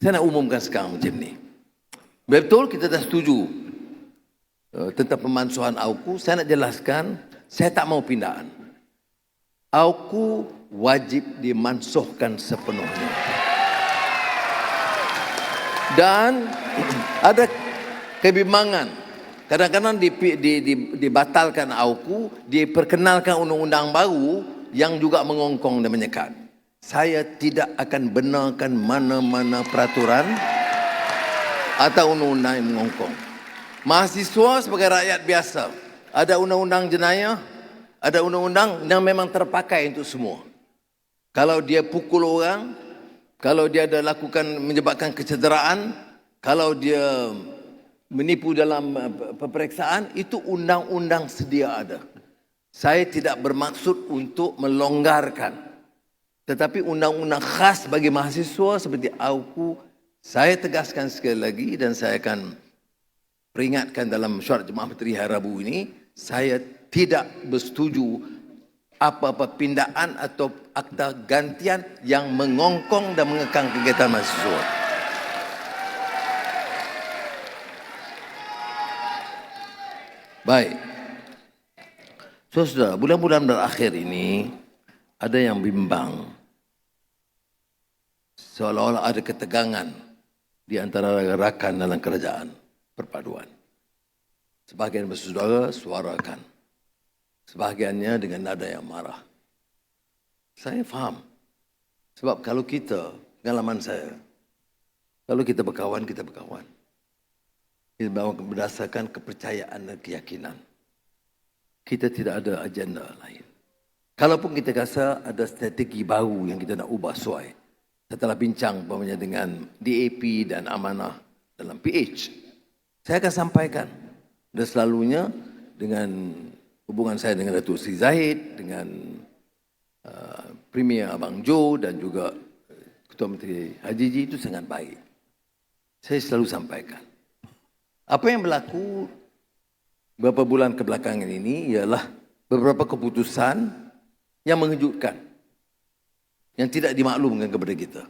Saya nak umumkan sekarang macam ni. Betul kita dah setuju tentang pemansuhan AUKU. Saya nak jelaskan, saya tak mau pindaan. AUKU wajib dimansuhkan sepenuhnya. Dan ada kebimbangan. Kadang-kadang dibatalkan AUKU, diperkenalkan undang-undang baru yang juga mengongkong dan menyekat. Saya tidak akan benarkan mana-mana peraturan atau undang-undang yang mengongkong. Mahasiswa sebagai rakyat biasa, ada undang-undang jenayah, ada undang-undang yang memang terpakai untuk semua. Kalau dia pukul orang, kalau dia ada lakukan menyebabkan kecederaan, kalau dia menipu dalam peperiksaan, itu undang-undang sedia ada. Saya tidak bermaksud untuk melonggarkan. Tetapi undang-undang khas bagi mahasiswa seperti AUKU, saya tegaskan sekali lagi dan saya akan peringatkan dalam mesyuarat Jemaah Menteri hari Rabu ini, saya tidak bersetuju apa-apa pindaan atau akta gantian yang mengongkong dan mengekang kegiatan mahasiswa. Baik. Saudara, bulan-bulan berakhir ini ada yang bimbang. Seolah-olah ada ketegangan di antara rakan dalam kerajaan perpaduan. Sebahagian bersaudara suarakan. Sebahagiannya dengan nada yang marah. Saya faham. Sebab kalau kita, pengalaman saya, kalau kita berkawan, kita berkawan. Kita berdasarkan kepercayaan dan keyakinan. Kita tidak ada agenda lain. Kalaupun kita rasa ada strategi baru yang kita nak ubah suai, setelah bincang umpamanya dengan DAP dan amanah dalam PH, saya akan sampaikan. Dan selalunya dengan hubungan saya dengan Datuk Seri Zahid, dengan Premier Abang Jo dan juga Ketua Menteri Haji Ji itu sangat baik. Saya selalu sampaikan. Apa yang berlaku beberapa bulan kebelakangan ini ialah beberapa keputusan yang mengejutkan, yang tidak dimaklumkan kepada kita.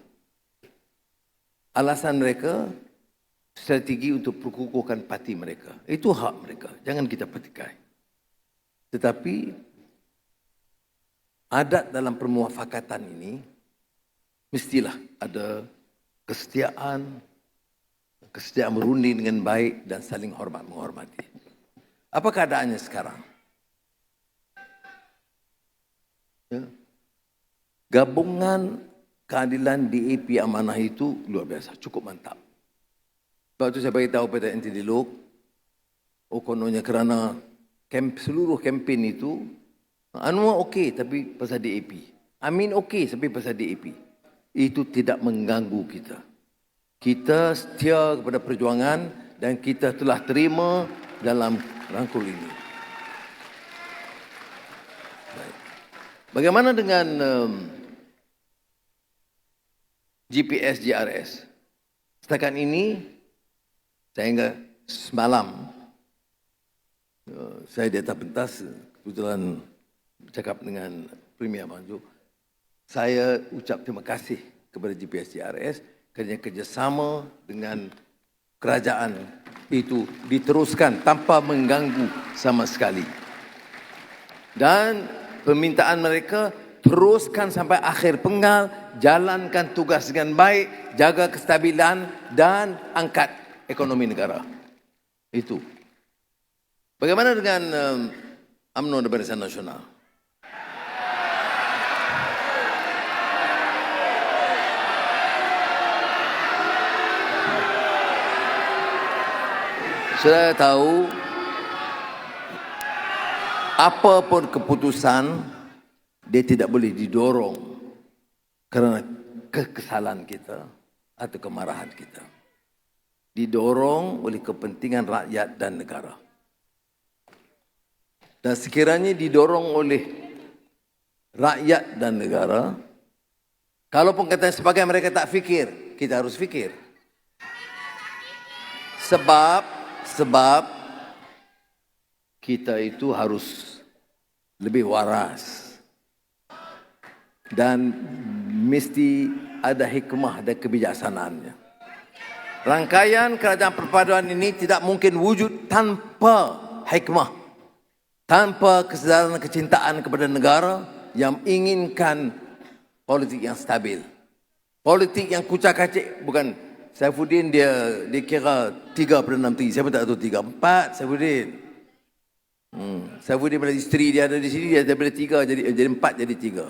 Alasan mereka, strategi untuk perkukuhkan parti mereka. Itu hak mereka, jangan kita petikai. Tetapi adat dalam permuafakatan ini mestilah ada kesetiaan berunding dengan baik dan saling hormat menghormati. Apa keadaannya sekarang? Ya. Gabungan keadilan DAP amanah itu luar biasa, cukup mantap. Sebab itu saya beritahu pada Anti Dialog, kononnya kerana seluruh kempen itu, Anwar okey tapi pasal DAP. Amin okey tapi pasal DAP. Itu tidak mengganggu kita. Kita setia kepada perjuangan dan kita telah terima dalam rangkul ini. Baik. Bagaimana dengan GPS GRS? Setakat ini, saya hingga semalam, saya di atas pentas, kebetulan bercakap dengan Premier Abang Jo, saya ucap terima kasih kepada GPS GRS kerana kerjasama dengan kerajaan itu diteruskan tanpa mengganggu sama sekali. Dan permintaan mereka teruskan sampai akhir penggal, jalankan tugas dengan baik, jaga kestabilan dan angkat ekonomi negara. Itu. Bagaimana dengan UMNO dan Barisan Nasional? Saya tahu apapun keputusan dia tidak boleh didorong kerana kekesalan kita atau kemarahan kita. Didorong oleh kepentingan rakyat dan negara. Dan sekiranya didorong oleh rakyat dan negara, kalaupun kata sebagian mereka tak fikir, kita harus fikir. Sebab kita itu harus lebih waras dan mesti ada hikmah dan kebijaksanaannya. Rangkaian kerajaan perpaduan ini tidak mungkin wujud tanpa hikmah, tanpa kesedaran kecintaan kepada negara yang inginkan politik yang stabil. Politik yang kucak-kacik, bukan Saifuddin dia kira 3 Perdana Menteri. Saya pun tak tahu 3, 4 Saifuddin. Saifuddin bila isteri dia ada di sini, dia daripada 3 jadi 4 jadi 3.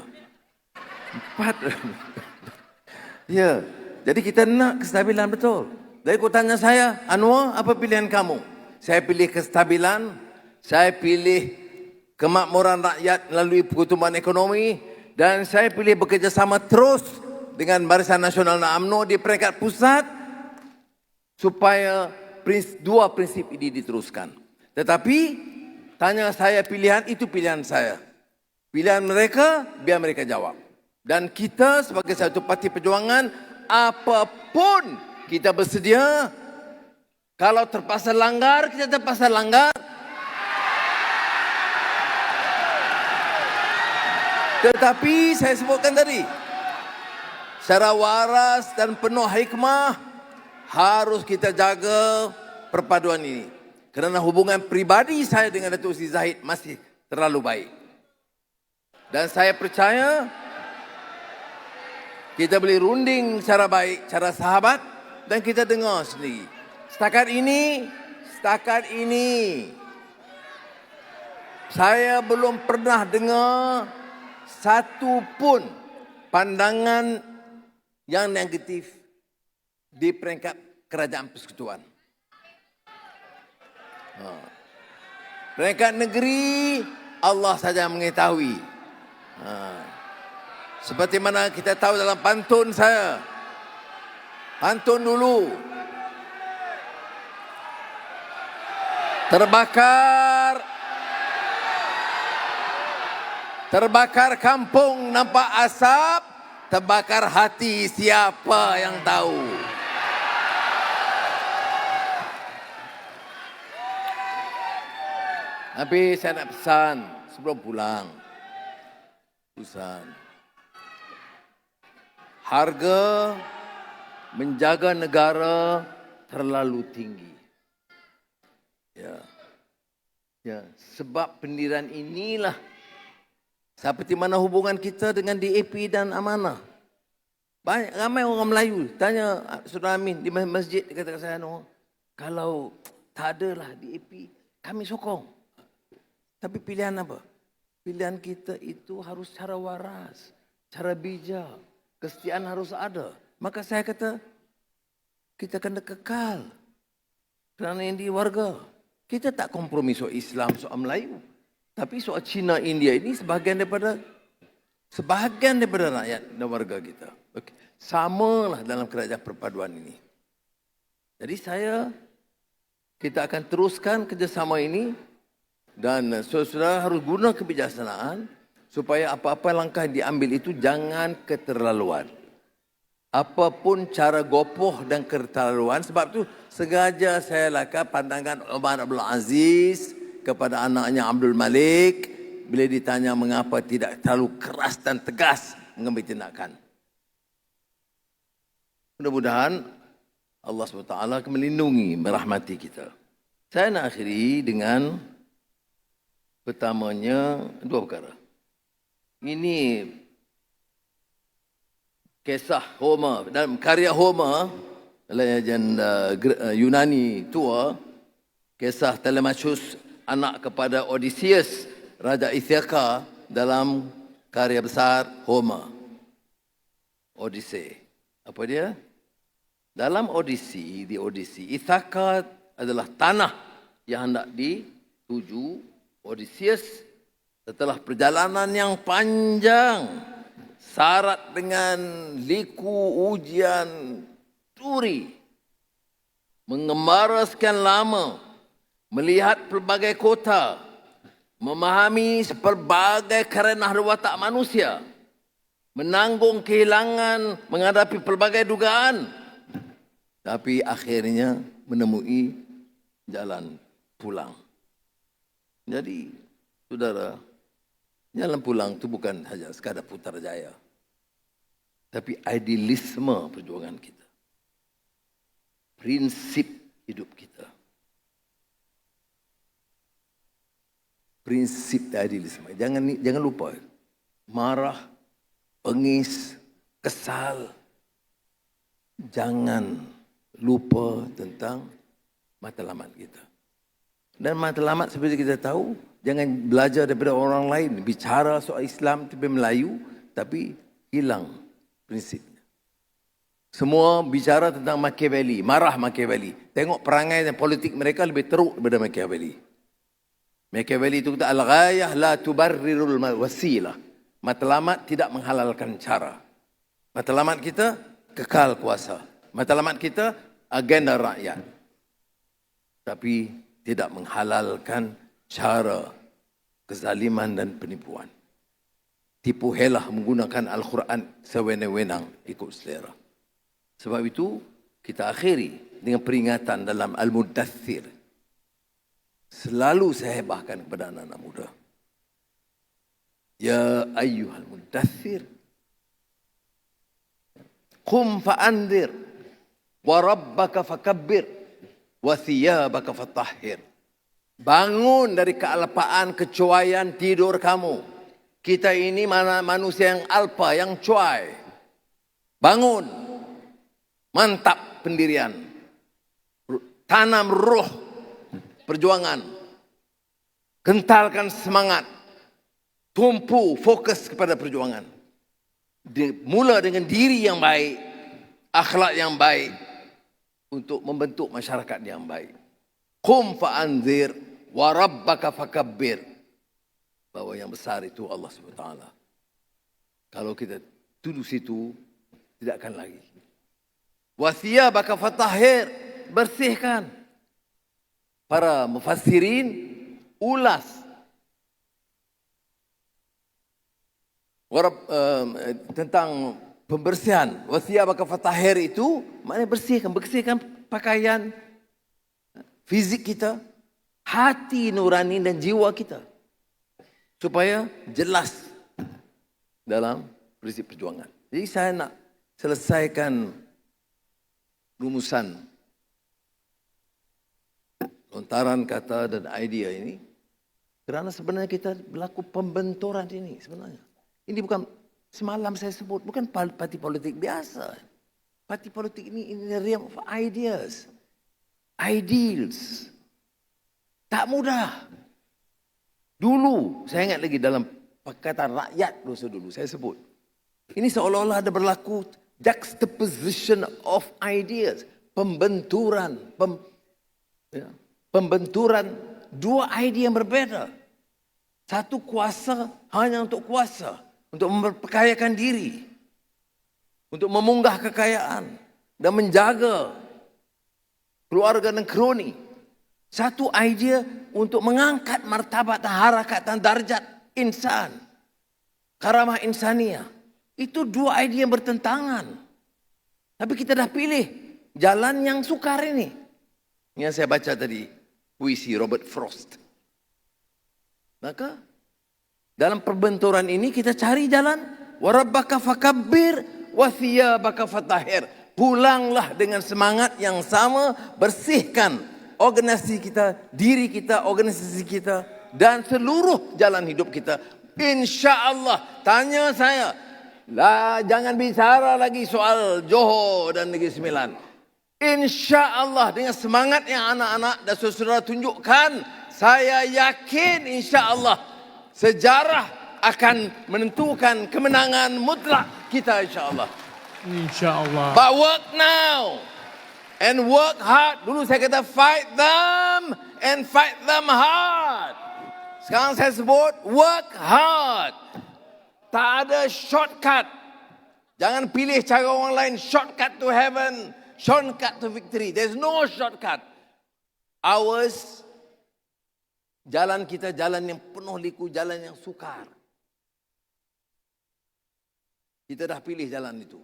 4. Ya, jadi kita nak kestabilan betul. Jadi kau tanya saya, Anwar, apa pilihan kamu? Saya pilih kestabilan, saya pilih kemakmuran rakyat melalui pertumbuhan ekonomi, dan saya pilih bekerjasama terus dengan Barisan Nasional dan UMNO di peringkat pusat supaya dua prinsip ini diteruskan. Tetapi tanya saya pilihan, itu pilihan saya. Pilihan mereka, biar mereka jawab. Dan kita sebagai satu parti perjuangan, apapun kita bersedia. Kalau terpaksa langgar, kita terpaksa langgar. Tetapi saya sebutkan tadi, secara waras dan penuh hikmah harus kita jaga perpaduan ini. Kerana hubungan pribadi saya dengan Datuk Seri Zahid masih terlalu baik. Dan saya percaya kita boleh runding secara baik, secara sahabat, dan kita dengar sendiri. Setakat ini saya belum pernah dengar satu pun pandangan yang negatif di peringkat kerajaan persekutuan. Peringkat negeri, Allah saja mengetahui. Seperti mana kita tahu dalam pantun saya. Pantun dulu. Terbakar kampung nampak asap, terbakar hati siapa yang tahu. Tapi saya nak pesan sebelum pulang. Pesan. Harga menjaga negara terlalu tinggi. Ya, sebab pendirian inilah seperti mana hubungan kita dengan DAP dan Amanah. Ramai orang Melayu tanya Saudara Amin di masjid, dia kata saya, kalau tak adalah DAP, kami sokong. Tapi pilihan apa? Pilihan kita itu harus cara waras, cara bijak, kesetiaan harus ada. Maka saya kata, kita kena kekal. Kerana ini warga. Kita tak kompromi soal Islam, soal Melayu. Tapi soal Cina, India ini sebahagian daripada rakyat dan warga kita. Okay. Samalah dalam kerajaan perpaduan ini. Jadi kita akan teruskan kerjasama ini. Dan saudara harus guna kebijaksanaan supaya apa-apa langkah yang diambil itu jangan keterlaluan. Apapun cara gopoh dan keterlaluan, sebab itu sengaja saya lakukan pandangan Umar Abdul Aziz kepada anaknya Abdul Malik bila ditanya mengapa tidak terlalu keras dan tegas mengambil tindakan. Mudah-mudahan Allah SWT akan melindungi, merahmati kita. Saya nak akhiri dengan pertamanya dua perkara. Ini kisah Homer, dalam karya Homer, legenda Yunani tua, kisah Telemachus, anak kepada Odysseus, Raja Ithaca, dalam karya besar Homer, Odyssey. Apa dia? Dalam Odyssey, Ithaca adalah tanah yang hendak dituju Odysseus. Setelah perjalanan yang panjang, syarat dengan liku, ujian, turi, mengembara sekian lama, melihat pelbagai kota, memahami pelbagai karenah watak manusia, menanggung kehilangan, menghadapi pelbagai dugaan, tapi akhirnya menemui jalan pulang. Jadi, saudara, jalan pulang itu bukan saja sekadar Putrajaya, tapi idealisme perjuangan kita. prinsip hidup kita. Prinsip idealisme. Jangan lupa. Marah, pengis, kesal. Jangan lupa tentang matlamat kita. Dan matlamat seperti kita tahu, jangan belajar daripada orang lain. Bicara soal Islam tapi Melayu, tapi hilang prinsipnya. Semua bicara tentang Machiavelli, marah Machiavelli. Tengok perangai dan politik mereka lebih teruk daripada Machiavelli. Machiavelli itu kata, al-ghayah la tubarrirul wasilah. Matlamat tidak menghalalkan cara. Matlamat kita kekal kuasa. Matlamat kita agenda rakyat. Tapi tidak menghalalkan cara kezaliman dan penipuan. Tipu helah menggunakan Al-Quran sewenang-wenang ikut selera. Sebab itu kita akhiri dengan peringatan dalam Al-Muddathir. Selalu saya hebahkan kepada anak-anak muda. Ya ayyuhal muddathir. Qum fa'andir. Wa rabbaka fakabbir. Wa thiyabaka fatahhir. Bangun dari kealpaan, kecuaian tidur kamu. Kita ini manusia yang alpa, yang cuai. Bangun. Mantap pendirian. Tanam ruh perjuangan. Kentalkan semangat. Tumpu fokus kepada perjuangan. Mula dengan diri yang baik, akhlak yang baik untuk membentuk masyarakat yang baik. Qum fa'anzir wa rabbaka fakabbir. Bahwa yang besar itu Allah SWT. Kalau kita tuduh situ, tidak akan lagi. Wa thiyabaka fatahhir, bersihkan. Para mufassirin ulas tentang pembersihan. Wa thiyabaka fatahhir itu maknanya bersihkan pakaian fizik kita, hati nurani dan jiwa kita. Supaya jelas dalam prinsip perjuangan. Jadi saya nak selesaikan rumusan lontaran kata dan idea ini kerana sebenarnya kita berlaku pembenturan ini sebenarnya. Ini bukan semalam saya sebut, bukan parti politik biasa. Parti politik ini in the realm of ideas, ideals. Tak mudah. Dulu saya ingat lagi dalam Pakatan Rakyat dulu saya sebut. Ini seolah-olah ada berlaku juxtaposition of ideas, pembenturan dua idea yang berbeda. Satu kuasa hanya untuk kuasa, untuk memperkayakan diri, untuk memunggah kekayaan dan menjaga keluarga dan kroni. Satu idea untuk mengangkat martabat dan harakat dan darjat insan, karamah insaniah. Itu dua idea yang bertentangan. Tapi kita dah pilih jalan yang sukar ini. Yang saya baca tadi, puisi Robert Frost. Maka dalam perbenturan ini kita cari jalan. Wa rabbaka fakabbir wa thiyabaka fatahhir. Pulanglah dengan semangat yang sama, bersihkan organisasi kita, diri kita, organisasi kita dan seluruh jalan hidup kita. Insya-Allah, tanya saya, jangan bicara lagi soal Johor dan Negeri Sembilan. Insya-Allah dengan semangat yang anak-anak dan saudara tunjukkan, saya yakin insya-Allah sejarah akan menentukan kemenangan mutlak kita insya-Allah. Insya-Allah. But work now and work hard. Dulu saya kata fight them and fight them hard. Sekarang saya sebut work hard. Tak ada shortcut. Jangan pilih cara orang lain. Shortcut to heaven. Shortcut to victory. There's no shortcut. Ours, jalan kita jalan yang penuh liku, jalan yang sukar. Kita dah pilih jalan itu.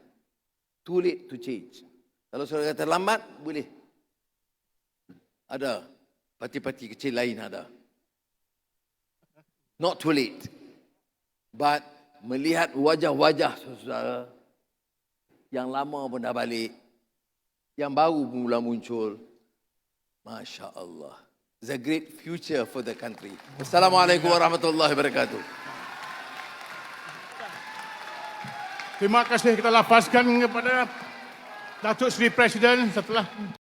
Too late to change. Kalau saudara kata lambat, boleh. Ada. Parti-parti kecil lain ada. Not too late. But melihat wajah-wajah saudara yang lama pun dah balik, yang baru mula muncul. Masya Allah. It's a great future for the country. Assalamualaikum warahmatullahi wabarakatuh. Terima kasih kita lapaskan kepada Datuk Seri Presiden setelah